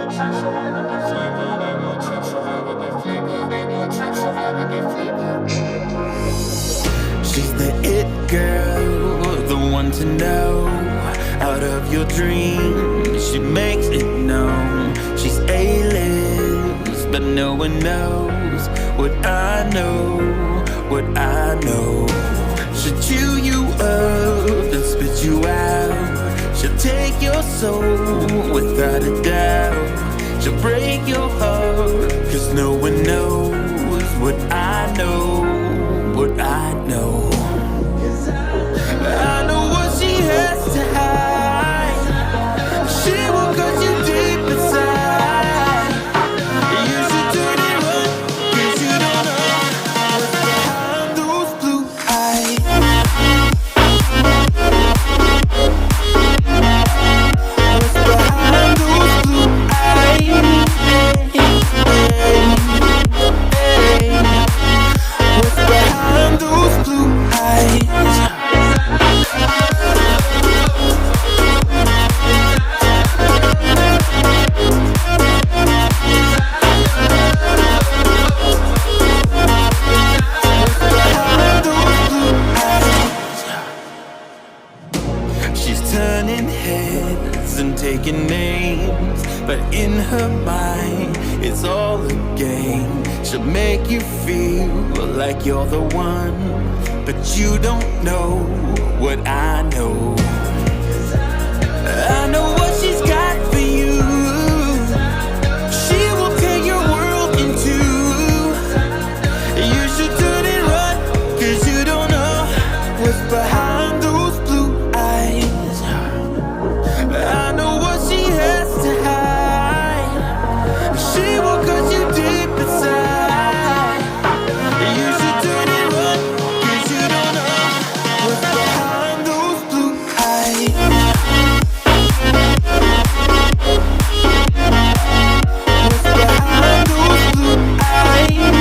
She's the it girl, the one to know. Out of your dreams, she makes it known. She's A-list, but no one knows what I know, what I know. She'll chew you up and spit you out. She'll take your soul without a doubt. She'll break your heart, 'cause no one knows what I know, what I know. I know what she has to hide. She will cut you deep inside. You should turn it right, 'cause you don't know what's behind those blue eyes. What's behind those blue eyes? What's behind those blue eyes? She's turning heads and taking names, but in her mind, it's all a game. She'll make you feel like you're the one, but you don't know what I know. I know what she's got for you. She will tear your world in two. You should turn it right, 'cause you don't know what's behind those blue eyes. I know what she has to hide. She will cut you deep inside. You should turn it right, 'cause you don't know what's behind those blue eyes. What's behind those blue eyes?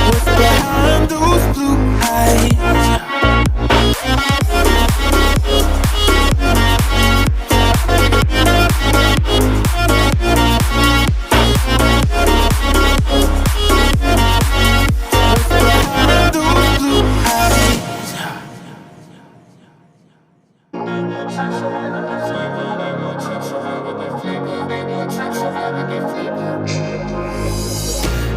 What's behind those blue eyes?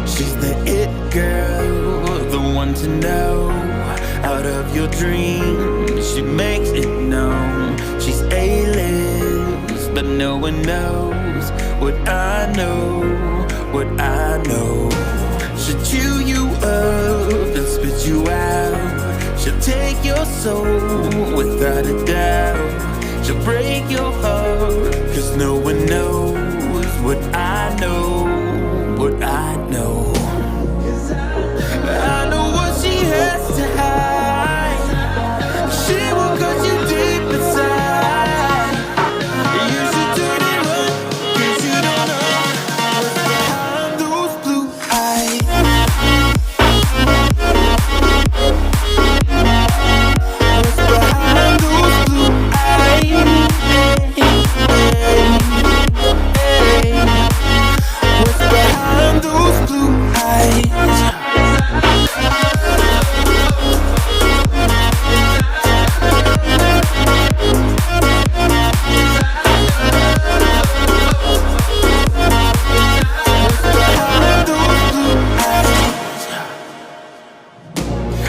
She's the it girl, the one to know. Out of your dreams, she makes it known. She's A-list, but no one knows what I know, what I know. She'll chew you up and spit you out. She'll take your soul without a doubt. She'll break your heart, 'cause no one knows what I know, what I know. I know what she has to hide. She will cut you deep inside. You should turn it right, 'cause you don't know what's behind those blue eyes. What's behind those blue eyes? What's behind those blue eyes?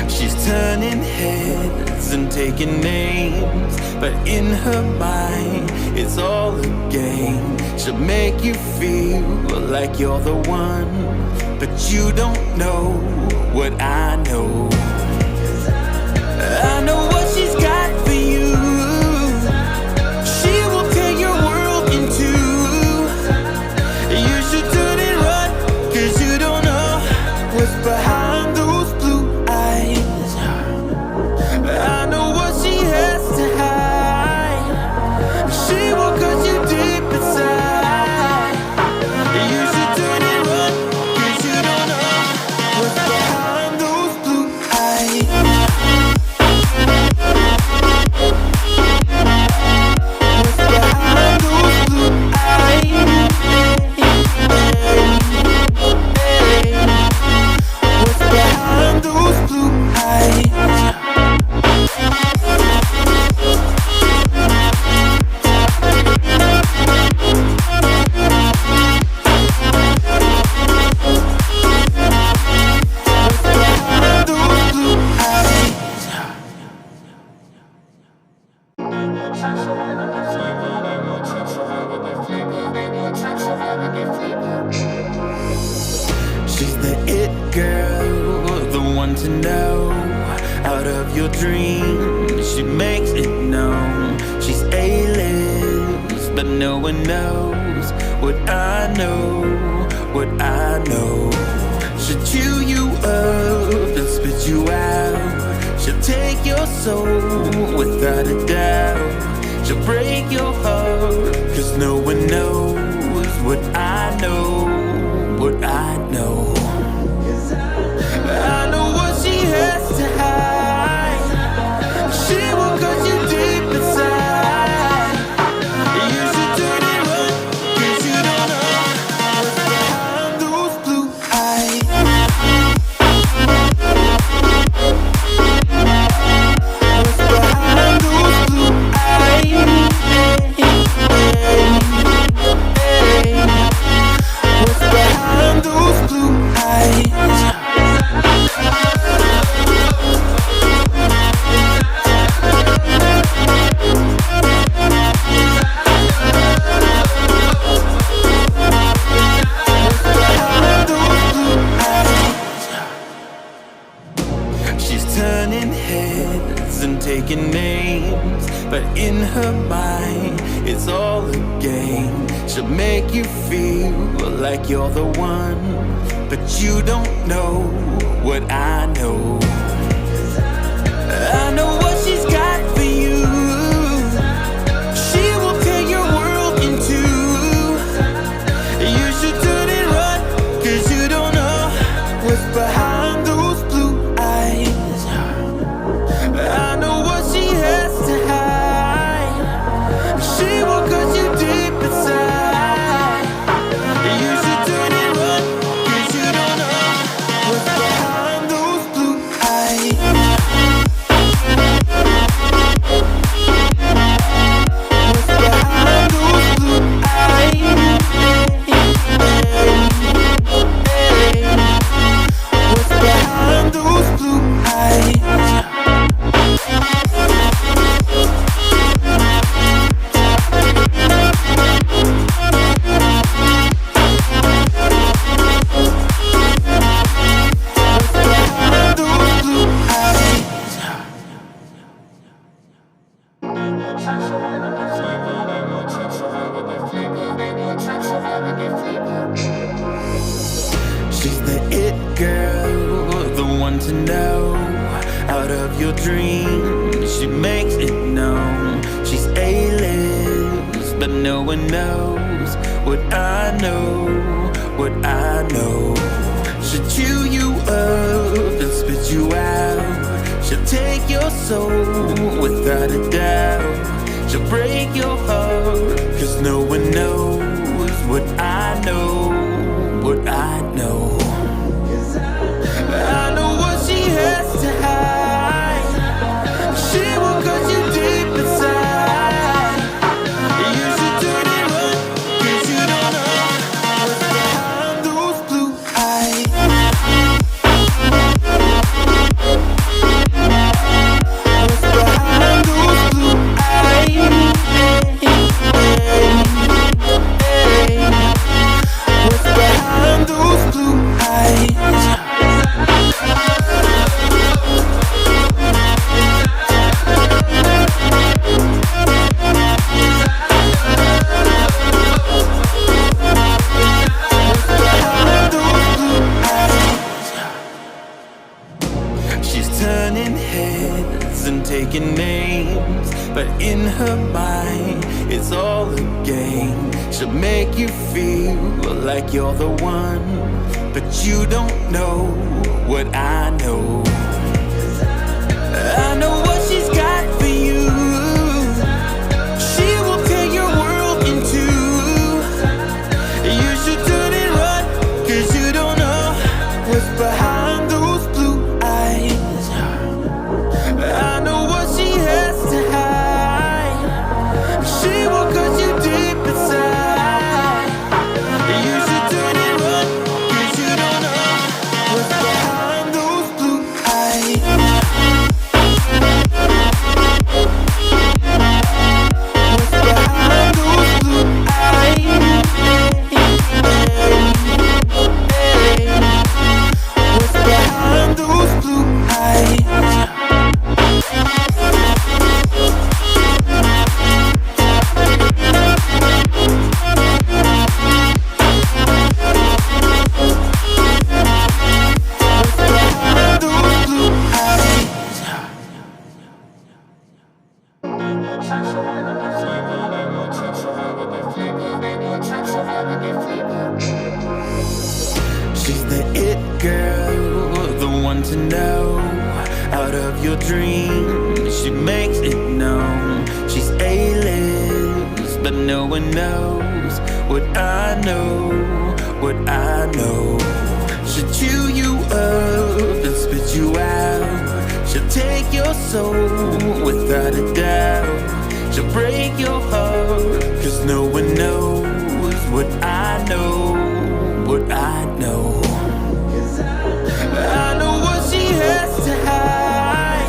She's turning heads and taking names, but in her mind, it's all a game. She'll make you feel like you're the one, but you don't know what I know. I know what she's got for you. She will tear your world in two. You should turn it right, 'cause you don't know what's behind those blue eyes. I know what she has to hide. She will cut you deep inside. You should turn it right, 'cause you don't know what's behind those blue eyes. She's the it girl, the one to know. Out of your dreams, she makes it known. She's A-list, but no one knows what I know, what I know. She'll chew you up and spit you out. She'll take your soul without a doubt. She'll break your heart, 'cause no one knows what I know, what I know. I know what she has to hide. She will cut you deep inside. You should turn and run, 'cause you don't know what's behind those blue eyes. What's behind those blue eyes? What's behind those blue eyes? She's turning heads and taking names, but in her mind it's all a game. She'll make you feel like you're the one, but you don't know what I know. I know what she's got for you. She will tear your world in two. You should turn and run, 'cause you don't know what's behind those blue eyes. I know what she has to hide. She will cut you deep inside. You should turn and run, 'cause you don't know what's behind those blue eyes. What's behind those blue eyes? What's behind those blue eyes? She's the it girl, the one to know. Out of your dreams, she makes it known. She's A-list, but no one knows what I know, what I know. She'll chew you up and spit you out. She'll take your soul without a doubt. She'll break your heart, 'cause no one knows what I know, what I know. I know what she has to hide. She will cut you deep inside. You should turn and run, 'cause you don't know what's behind those blue eyes. What's behind those blue eyes? What's behind those blue eyes? She's turning heads and taking names, but in her mind it's all a game. She'll make you feel like you're the one, but you don't know what I know. I know what she's got for you. She will tear your world in two. You should turn and run, 'cause you don't know what's behind those blue eyes. I know what she has to hide. She will cut you deep inside. You should turn and run, 'cause you don't know what's behind those blue eyes. She's the it girl, the one to know. Out of your dreams, she makes it known. She's A-list, but no one knows what I know, what I know. She'll chew you up and spit you out. She'll take your soul without a doubt. She'll break your heart, cause no one knows what I know, what I know. I know what she has to hide.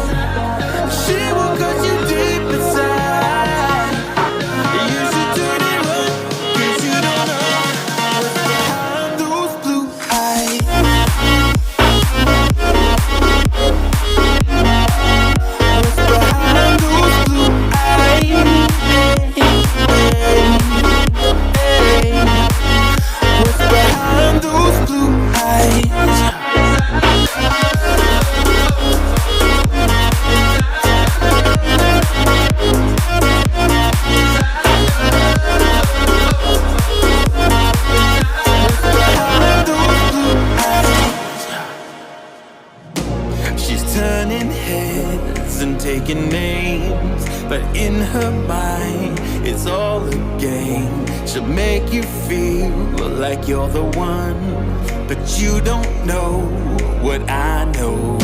She will cut you deep inside. You should turn it on, cause you don't know what's behind those blue eyes. What's behind those blue eyes? What's behind those blue eyes? She's turning heads and taking names, but in her mind, it's all a game. She'll make you feel like you're the one, but you don't know what I know.